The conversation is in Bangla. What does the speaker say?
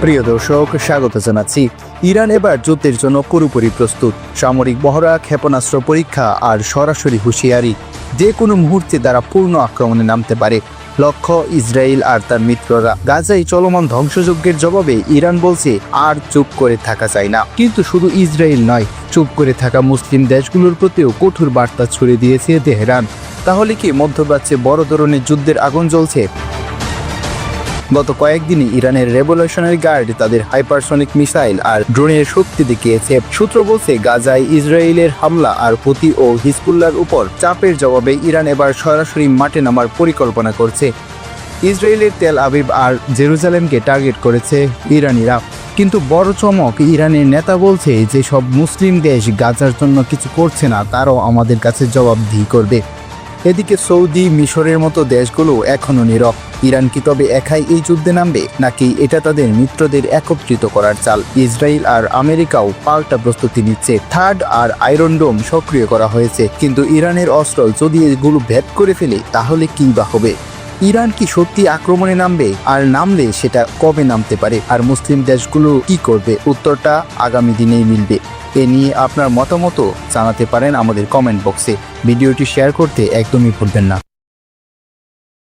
প্রিয় দর্শক, স্বাগত জানাচ্ছি। ইরান এবার যুদ্ধের জন্য পুরোপুরি প্রস্তুত। সামরিক মহড়া, ক্ষেপণাস্ত্র পরীক্ষা আর সরাসরি হুঁশিয়ারি, যে কোনো মুহূর্তে তারা পূর্ণ আক্রমণে নামতে পারে। লক্ষ্য ইসরায়েল আর তার মিত্ররা। গাজায় চলমান ধ্বংসযজ্ঞের জবাবে ইরান বলছে আর চুপ করে থাকা যায় না। কিন্তু শুধু ইসরায়েল নয়, চুপ করে থাকা মুসলিম দেশগুলোর প্রতিও কঠোর বার্তা ছড়িয়ে দিয়েছে তেহরান। তাহলে কি মধ্যপ্রাচ্যে বড় ধরনের যুদ্ধের আগুন জ্বলছে? গত কয়েকদিনই ইরানের রেভলিউশনারি গার্ড তাদের হাইপারসনিক মিসাইল আর ড্রোনের শক্তি দেখিয়েছে। সূত্র বলছে, গাজায় ইসরায়েলের হামলা আর হুতি ও হিজবুল্লাহর উপর চাপের জবাবে ইরান এবার সরাসরি মাঠে নামার পরিকল্পনা করছে। ইসরায়েলের তেল আবিব আর জেরুজালেমকে টার্গেট করেছে ইরানিরা। কিন্তু বড় চমক, ইরানের নেতা বলছে যে সব মুসলিম দেশ গাজার জন্য কিছু করছে না, তারাও আমাদের কাছে জবাবদিহি করবে। এদিকে সৌদি, মিশরের মতো দেশগুলো এখনও নীরব। ইরান কি তবে একাই এই যুদ্ধে নামবে, নাকি এটা তাদের মিত্রদের একত্রিত করার চাল? ইসরায়েল আর আমেরিকাও পাল্টা প্রস্তুতি নিচ্ছে। থার্ড আর আয়রন ডোম সক্রিয় করা হয়েছে। কিন্তু ইরানের অস্ত্র যদি এগুলো ভেদ করে ফেলে, তাহলে কি বা হবে? ইরান কি সত্যি আক্রমণে নামবে? আর নামলে সেটা কবে নামতে পারে? আর মুসলিম দেশগুলো কি করবে? উত্তরটা আগামী দিনেই মিলবে। এ নিয়ে আপনার মতামত জানাতে পারেন আমাদের কমেন্ট বক্সে। ভিডিওটি শেয়ার করতে একদমই ভুলবেন না।